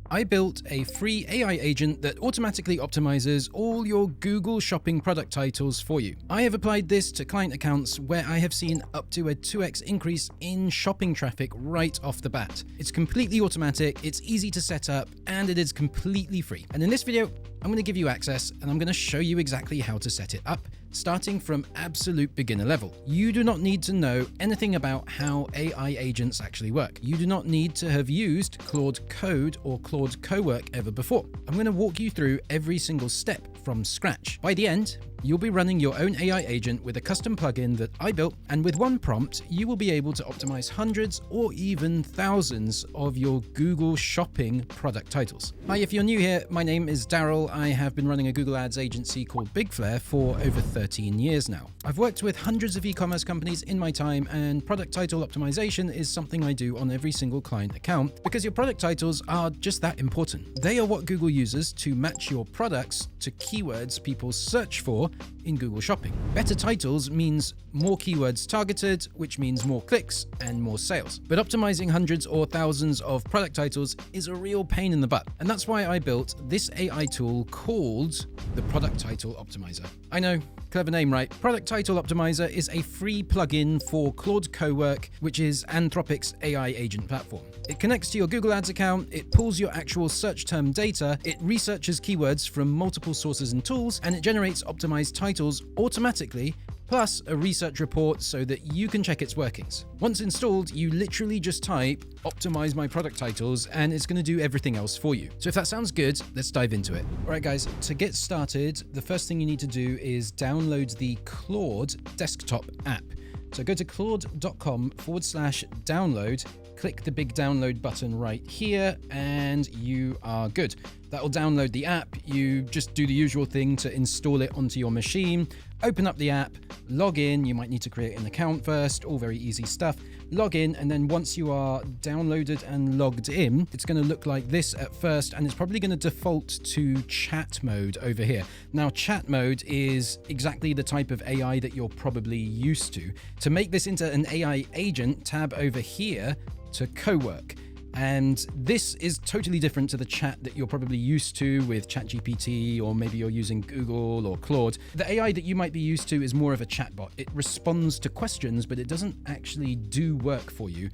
I built a free AI agent that automatically optimizes all your Google Shopping product titles for you. I have applied this to client accounts where I have seen up to a 2x increase in shopping traffic right off the bat. It's completely automatic, it's easy to set up, and it is completely free. And in this video, I'm going to give you access and I'm going to show you exactly how to set it up, starting from absolute beginner level. You do not need to know anything about how AI agents actually work. You do not need to have used Claude Code or Claude Cowork ever before. I'm going to walk you through every single step from scratch. By the end, you'll be running your own AI agent with a custom plugin that I built, and with one prompt, you will be able to optimize hundreds or even thousands of your Google Shopping product titles. Hi, if you're new here, my name is Daryl. I have been running a Google Ads agency called Bigflare for over 13 years now. I've worked with hundreds of e-commerce companies in my time, and product title optimization is something I do on every single client account because your product titles are just that important. They are what Google uses to match your products to keywords people search for in Google Shopping. Better titles means more keywords targeted, which means more clicks and more sales. But optimizing hundreds or thousands of product titles is a real pain in the butt. And that's why I built this AI tool called the Product Title Optimizer. I know, clever name, right? Product Title Optimizer is a free plugin for Claude Cowork, which is Anthropic's AI agent platform. It connects to your Google Ads account, it pulls your actual search term data, it researches keywords from multiple sources and tools, and it generates optimized titles automatically, plus a research report so that you can check its workings. Once installed, you literally just type optimize my product titles and it's going to do everything else for you. So if that sounds good, let's dive into it. All right, guys, to get started, the first thing you need to do is download the Claude desktop app. So go to claude.com/download, click the big download button right here, and you are good. That will download the app. You just do the usual thing to install it onto your machine, open up the app, log in. You might need to create an account first, all very easy stuff. Log in, and then once you are downloaded and logged in, it's going to look like this at first, and it's probably going to default to chat mode over here. Now, chat mode is exactly the type of AI that you're probably used to. To make this into an AI agent, tab over here to Cowork. And this is totally different to the chat that you're probably used to with ChatGPT, or maybe you're using Google or Claude. The AI that you might be used to is more of a chatbot. It responds to questions, but it doesn't actually do work for you.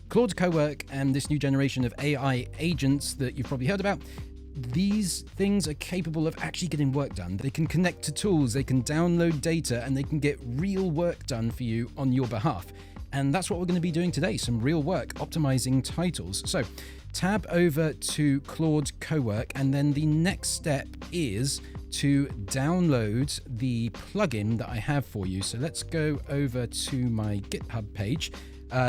Claude Cowork and this new generation of AI agents that you've probably heard about, these things are capable of actually getting work done. They can connect to tools, they can download data, and they can get real work done for you on your behalf. And that's what we're going to be doing today, some real work, optimizing titles. So tab over to Claude Cowork, and then the next step is to download the plugin that I have for you. So let's go over to my GitHub page,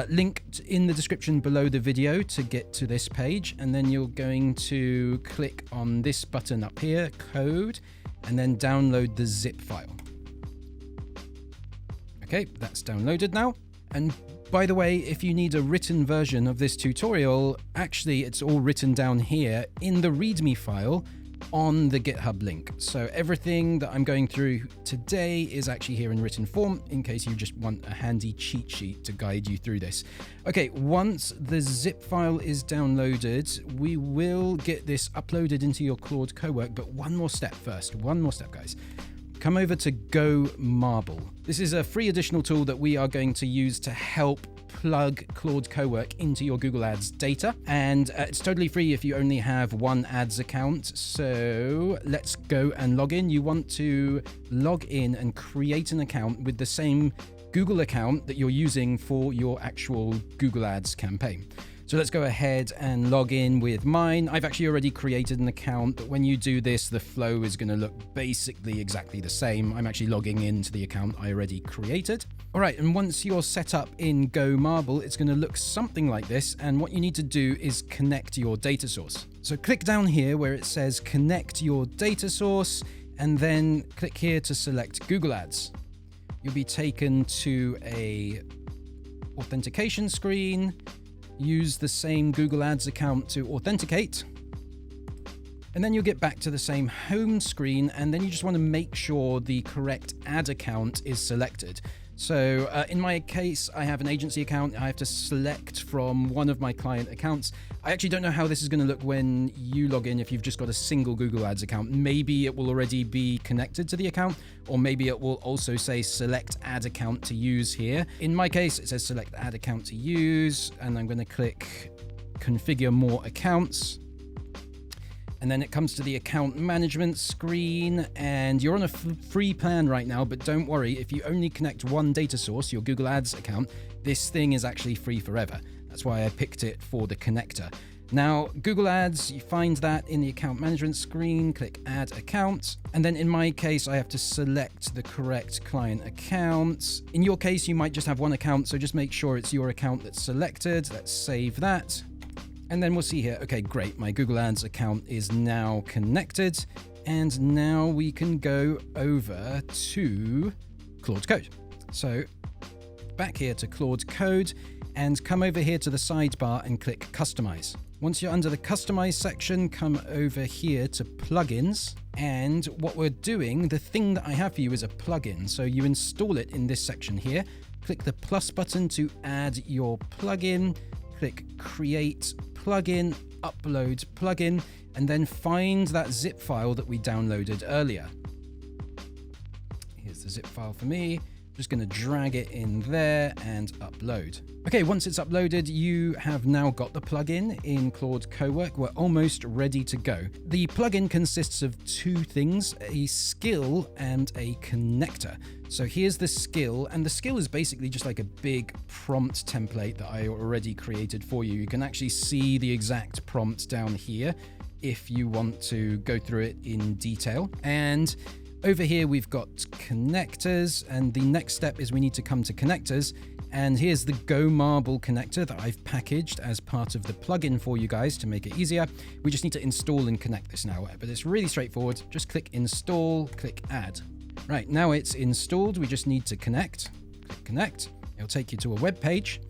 linked in the description below the video to get to this page. And then you're going to click on this button up here, code, and then download the zip file. Okay, that's downloaded now. And by the way, if you need a written version of this tutorial, actually it's all written down here in the README file on the GitHub link. So everything that I'm going through today is actually here in written form, in case you just want a handy cheat sheet to guide you through this. Okay, once the zip file is downloaded, we will get this uploaded into your Claude Cowork, but one more step first, guys. Come over to Go Marble. This is a free additional tool that we are going to use to help plug Claude Cowork into your Google Ads data. And it's totally free if you only have one ads account. So let's go and log in. You want to log in and create an account with the same Google account that you're using for your actual Google Ads campaign. So let's go ahead and log in with mine. I've actually already created an account, but when you do this, the flow is going to look basically exactly the same. I'm actually logging into the account I already created. All right, and once you're set up in Go Marble, it's going to look something like this. And what you need to do is connect your data source. So click down here where it says connect your data source, and then click here to select Google Ads. You'll be taken to a authentication screen. Use the same Google Ads account to authenticate. And then you'll get back to the same home screen, and then you just want to make sure the correct ad account is selected. So in my case, I have an agency account. I have to select from one of my client accounts. I actually don't know how this is going to look when you log in if you've just got a single Google Ads account. Maybe it will already be connected to the account, or maybe it will also say select ad account to use here. In my case, it says select ad account to use, and I'm going to click configure more accounts. And then it comes to the account management screen, and you're on a free plan right now, but don't worry, if you only connect one data source, your Google Ads account, this thing is actually free forever. That's why I picked it for the connector. Now, Google Ads, you find that in the account management screen, click add account. And then in my case, I have to select the correct client account. In your case, you might just have one account, so just make sure it's your account that's selected. Let's save that. And then we'll see here, okay, great, my Google Ads account is now connected. And now we can go over to Claude Code. So back here to Claude Code and come over here to the sidebar and click Customize. Once you're under the Customize section, come over here to Plugins. And what we're doing, the thing that I have for you is a plugin. So you install it in this section here. Click the plus button to add your plugin. Click Create Plugin, Upload Plugin, and then find that zip file that we downloaded earlier. Here's the zip file for me. I'm just going to drag it in there and upload. Okay, once it's uploaded, you have now got the plugin in Claude Cowork. We're almost ready to go. The plugin consists of two things, a skill and a connector. So here's the skill, and the skill is basically just like a big prompt template that I already created for you. You can actually see the exact prompt down here if you want to go through it in detail. And over here, we've got connectors, and the next step is we need to come to connectors. And here's the Go Marble connector that I've packaged as part of the plugin for you guys to make it easier. We just need to install and connect this now, but it's really straightforward. Just click install, click add. Right, now it's installed. We just need to connect. Click connect. It'll take you to a web page.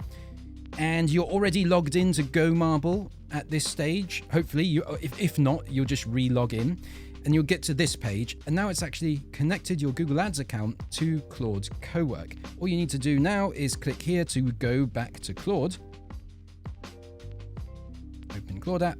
And you're already logged into Go Marble at this stage. Hopefully, if not, you'll just re-log in. And you'll get to this page, and now it's actually connected your Google Ads account to Claude Cowork. All you need to do now is click here to go back to Claude. Open Claude app.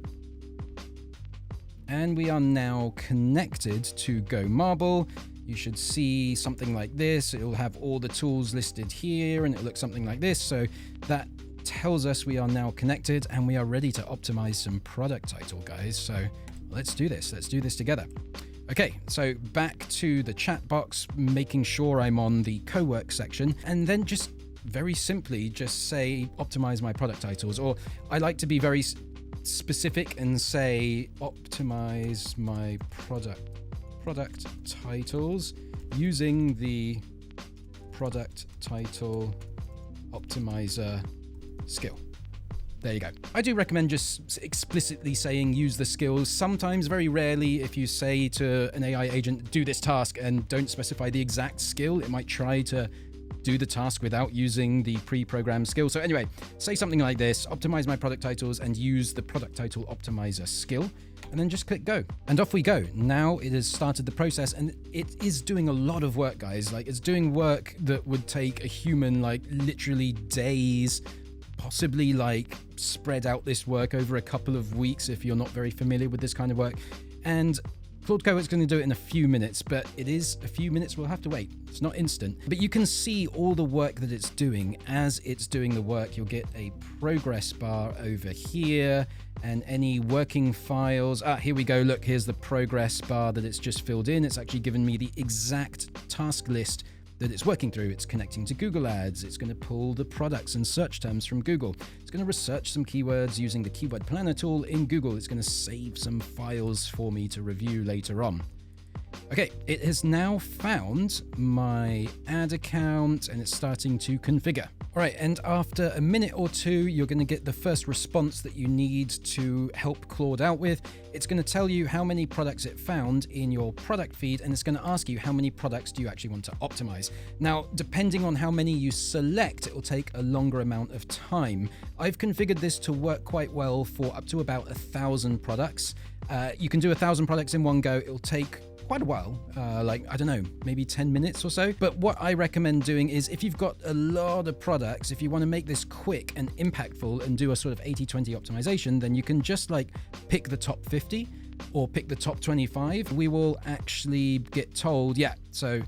And we are now connected to Go Marble. You should see something like this. It will have all the tools listed here, and it'll look something like this. So that tells us we are now connected, and we are ready to optimize some product title, guys. So let's do this. Let's do this together. Okay, so back to the chat box, making sure I'm on the Cowork section, and then just very simply just say optimize my product titles, or I like to be very specific and say optimize my product titles using the product title optimizer skill. There you go. I do recommend just explicitly saying use the skills. Sometimes, very rarely, if you say to an AI agent, do this task and don't specify the exact skill, it might try to do the task without using the pre-programmed skill. So anyway, say something like this, optimize my product titles and use the product title optimizer skill, and then just click go. And off we go. Now it has started the process, and it is doing a lot of work, guys. Like, it's doing work that would take a human like literally days, possibly like spread out this work over a couple of weeks if you're not very familiar with this kind of work. And Claude Cowork's going to do it in a few minutes, but it is a few minutes. We'll have to wait. It's not instant. But you can see all the work that it's doing. As it's doing the work, you'll get a progress bar over here and any working files. Here we go. Look, here's the progress bar that it's just filled in. It's actually given me the exact task list that it's working through. It's connecting to Google Ads. It's going to pull the products and search terms from Google. It's going to research some keywords using the keyword planner tool in Google. It's going to save some files for me to review later on. Okay, it has now found my ad account and it's starting to configure. All right, and after a minute or two, you're going to get the first response that you need to help Claude out with. It's going to tell you how many products it found in your product feed, and it's going to ask you how many products do you actually want to optimize. Now, depending on how many you select, it will take a longer amount of time. I've configured this to work quite well for up to about 1,000 products. You can do 1,000 products in one go. It'll take quite a while, like, I don't know, maybe 10 minutes or so. But what I recommend doing is if you've got a lot of products, if you want to make this quick and impactful and do a sort of 80-20 optimization, then you can just like pick the top 50 or pick the top 25. We will actually get told, yeah, so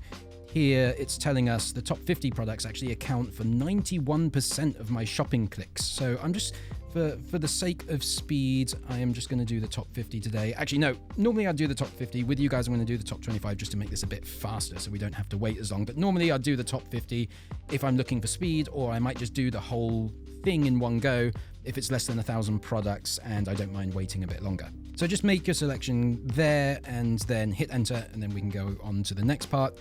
here it's telling us the top 50 products actually account for 91% of my shopping clicks. So I'm just, for the sake of speed, I am just going to do the top 50 today. Actually, no, normally I'd do the top 50. With you guys, I'm going to do the top 25 just to make this a bit faster so we don't have to wait as long. But normally I'd do the top 50 if I'm looking for speed, or I might just do the whole thing in one go if it's less than 1,000 products and I don't mind waiting a bit longer. So just make your selection there and then hit enter, and then we can go on to the next part.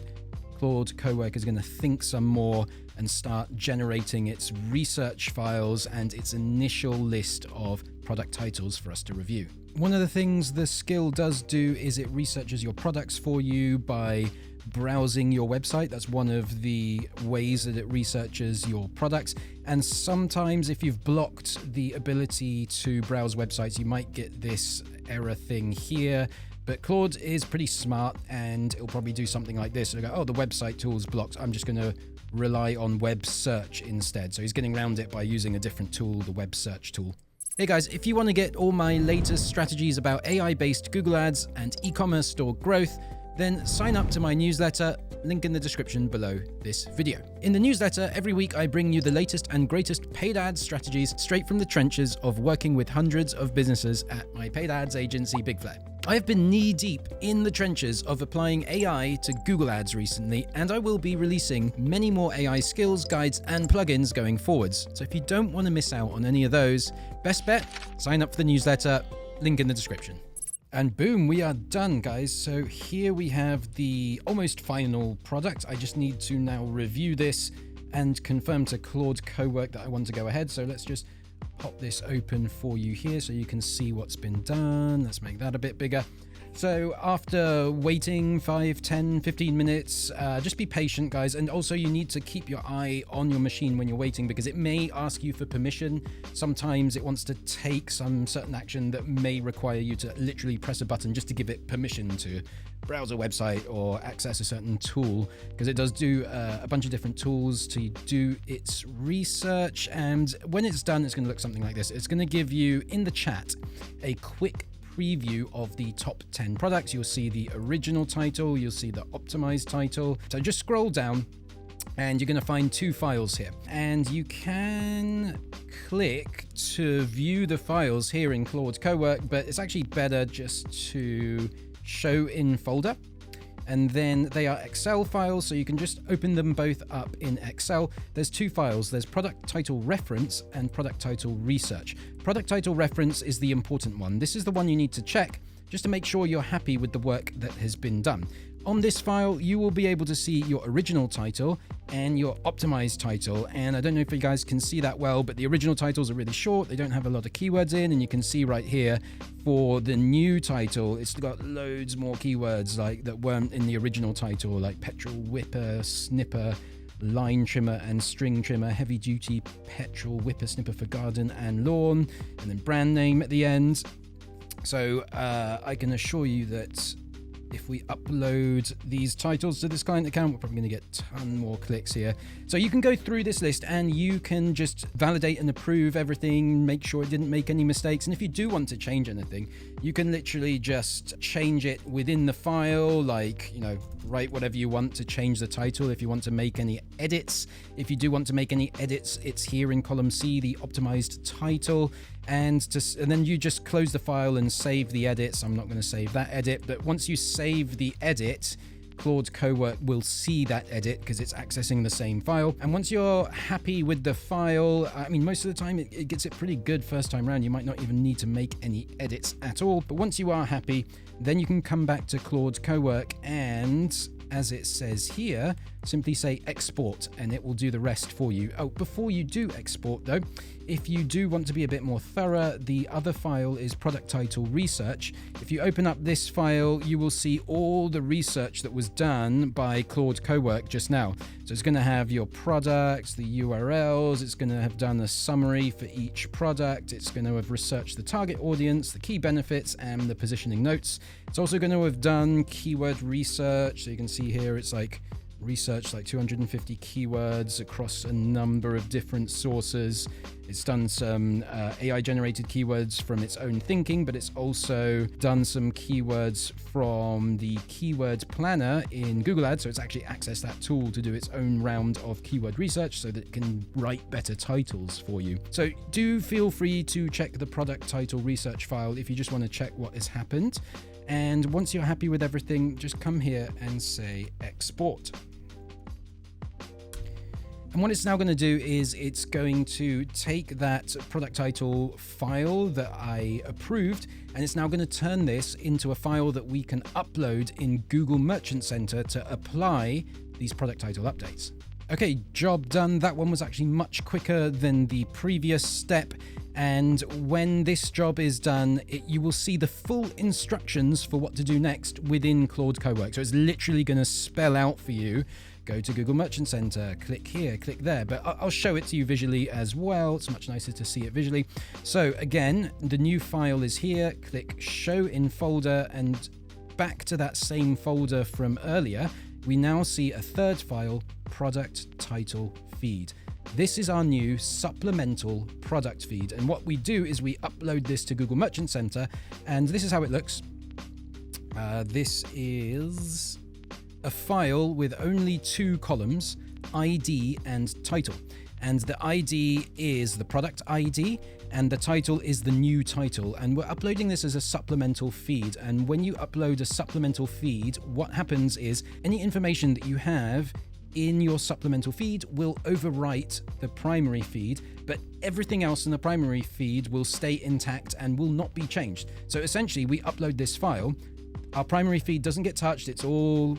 Claude Cowork is going to think some more and start generating its research files and its initial list of product titles for us to review. One of the things the skill does do is it researches your products for you by browsing your website. That's one of the ways that it researches your products. And sometimes if you've blocked the ability to browse websites, you might get this error thing here. But Claude is pretty smart, and it'll probably do something like this. It'll go, oh, the website tool's blocked. I'm just going to rely on web search instead. So he's getting around it by using a different tool, the web search tool. Hey guys, if you want to get all my latest strategies about AI-based Google Ads and e-commerce store growth, then sign up to my newsletter, link in the description below this video. In the newsletter, every week I bring you the latest and greatest paid ads strategies straight from the trenches of working with hundreds of businesses at my paid ads agency, Big Flare. I have been knee-deep in the trenches of applying AI to Google Ads recently, and I will be releasing many more AI skills, guides, and plugins going forwards. So if you don't want to miss out on any of those, best bet, sign up for the newsletter, link in the description. And boom, we are done, guys. So here we have the almost final product. I just need to now review this and confirm to Claude Cowork that I want to go ahead. So let's just pop this open for you here so you can see what's been done. Let's make that a bit bigger. So after waiting 5, 10, 15 minutes, just be patient, guys. And also you need to keep your eye on your machine when you're waiting, because it may ask you for permission. Sometimes it wants to take some certain action that may require you to literally press a button just to give it permission to browse a website or access a certain tool, because it does do a bunch of different tools to do its research. And when it's done, it's going to look something like this. It's going to give you in the chat a quick preview of the top 10 products. You'll see the original title, you'll see the optimized title. So just scroll down and you're going to find 2 files here, and you can click to view the files here in Claude Cowork, but it's actually better just to show in folder. And then they are Excel files, so you can just open them both up in Excel. There's 2 files. There's product title reference and product title research. Product title reference is the important one. This is the one you need to check just to make sure you're happy with the work that has been done. On this file, you will be able to see your original title and your optimized title. And I don't know if you guys can see that well, but the original titles are really short. They don't have a lot of keywords in, and you can see right here for the new title, it's got loads more keywords like that weren't in the original title, like petrol whipper, snipper, line trimmer and string trimmer, heavy duty petrol whipper snipper for garden and lawn, and then brand name at the end. So I can assure you that if we upload these titles to this client account, we're probably going to get a ton more clicks here. So you can go through this list and you can just validate and approve everything, make sure it didn't make any mistakes. And if you do want to change anything, you can literally just change it within the file, like, you know, write whatever you want to change the title. If you want to make any edits, if you do want to make any edits, it's here in column C, the optimized title. And then you just close the file and save the edits. I'm not going to save that edit, but once you save the edit, Claude Cowork will see that edit because it's accessing the same file. And once you're happy with the file, I mean, most of the time it gets it pretty good first time around. You might not even need to make any edits at all. But once you are happy, then you can come back to Claude Cowork and, as it says here, simply say export and it will do the rest for you. Oh, before you do export though, if you do want to be a bit more thorough, the other file is product title research. If you open up this file, you will see all the research that was done by Claude Cowork just now. So it's going to have your products, the URLs, it's going to have done a summary for each product, it's going to have researched the target audience, the key benefits, and the positioning notes. It's also going to have done keyword research. So you can see here it's like researched like 250 keywords across a number of different sources. It's done some AI generated keywords from its own thinking, but it's also done some keywords from the keyword planner in Google Ads. So it's actually accessed that tool to do its own round of keyword research so that it can write better titles for you. So do feel free to check the product title research file if you just want to check what has happened. And once you're happy with everything, just come here and say export. And what it's now going to do is it's going to take that product title file that I approved, and it's now going to turn this into a file that we can upload in Google Merchant Center to apply these product title updates. Okay, job done. That one was actually much quicker than the previous step. And when this job is done, you will see the full instructions for what to do next within Claude Cowork. So it's literally going to spell out for you. Go to Google Merchant Center, click here, click there, but I'll show it to you visually as well. It's much nicer to see it visually. So again, the new file is here, click show in folder, and back to that same folder from earlier, we now see a third file, product title feed. This is our new supplemental product feed. And what we do is we upload this to Google Merchant Center, and this is how it looks. This is a file with only two columns, ID and title. And the ID is the product ID and the title is the new title. And we're uploading this as a supplemental feed. And when you upload a supplemental feed, what happens is any information that you have in your supplemental feed will overwrite the primary feed, but everything else in the primary feed will stay intact and will not be changed. So essentially we upload this file, our primary feed doesn't get touched, it's all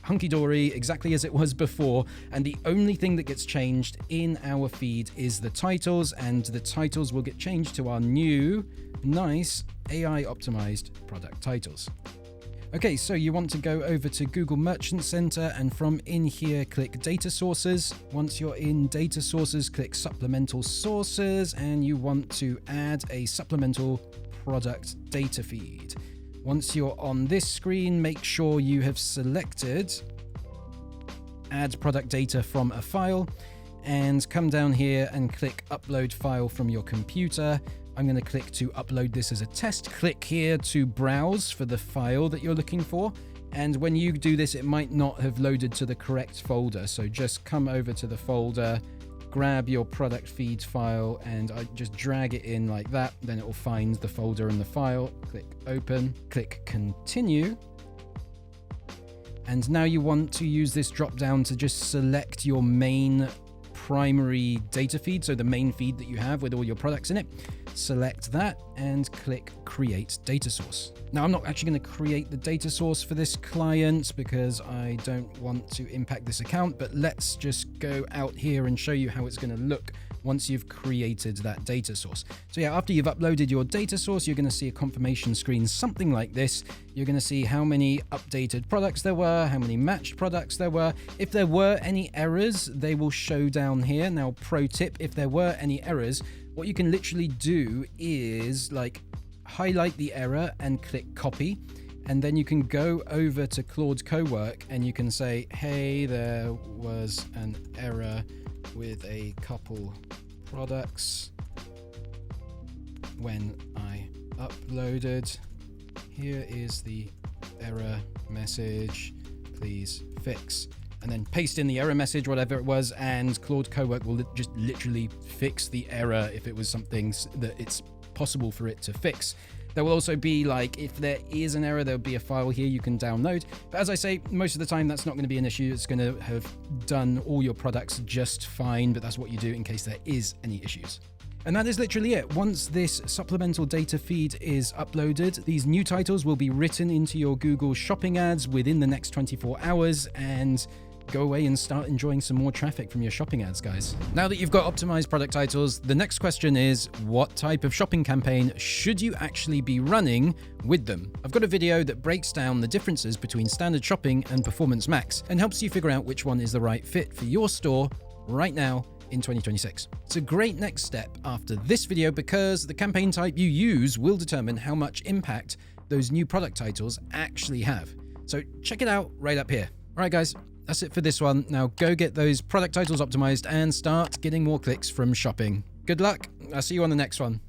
hunky-dory, exactly as it was before, and the only thing that gets changed in our feed is the titles, and the titles will get changed to our new, nice, AI-optimized product titles. Okay, so you want to go over to Google Merchant Center, and from in here, click Data Sources. Once you're in Data Sources, click Supplemental Sources, and you want to add a supplemental product data feed. Once you're on this screen, make sure you have selected Add Product Data from a file, and come down here and click Upload File from your computer. I'm going to click to upload this as a test. Click here to browse for the file that you're looking for. And when you do this, it might not have loaded to the correct folder. So just come over to the folder, grab your product feed file, and I just drag it in like that. Then it will find the folder and the file. Click open, click continue. And now you want to use this drop down to just select your main primary data feed. So the main feed that you have with all your products in it. Select that and click create data source. Now I'm not actually going to create the data source for this client because I don't want to impact this account, but let's just go out here and show you how it's going to look once you've created that data source. So yeah, after you've uploaded your data source, you're going to see a confirmation screen, something like this. You're going to see how many updated products there were, how many matched products there were. If there were any errors, they will show down here. Now, pro tip, if there were any errors, what you can literally do is like highlight the error and click copy. And then you can go over to Claude Cowork and you can say, hey, there was an error with a couple products when I uploaded. Here is the error message, please fix. And then paste in the error message, whatever it was, and Claude Cowork will just literally fix the error if it was something that it's possible for it to fix. There will also be, like, if there is an error, there'll be a file here you can download. But as I say, most of the time that's not going to be an issue. It's going to have done all your products just fine, but that's what you do in case there is any issues. And that is literally it. Once this supplemental data feed is uploaded, these new titles will be written into your Google shopping ads within the next 24 hours, and go away and start enjoying some more traffic from your shopping ads, guys. Now that you've got optimized product titles, the next question is, what type of shopping campaign should you actually be running with them? I've got a video that breaks down the differences between standard shopping and performance max and helps you figure out which one is the right fit for your store right now in 2026. It's a great next step after this video because the campaign type you use will determine how much impact those new product titles actually have. So check it out right up here. All right, guys, that's it for this one. Now go get those product titles optimized and start getting more clicks from shopping. Good luck. I'll see you on the next one.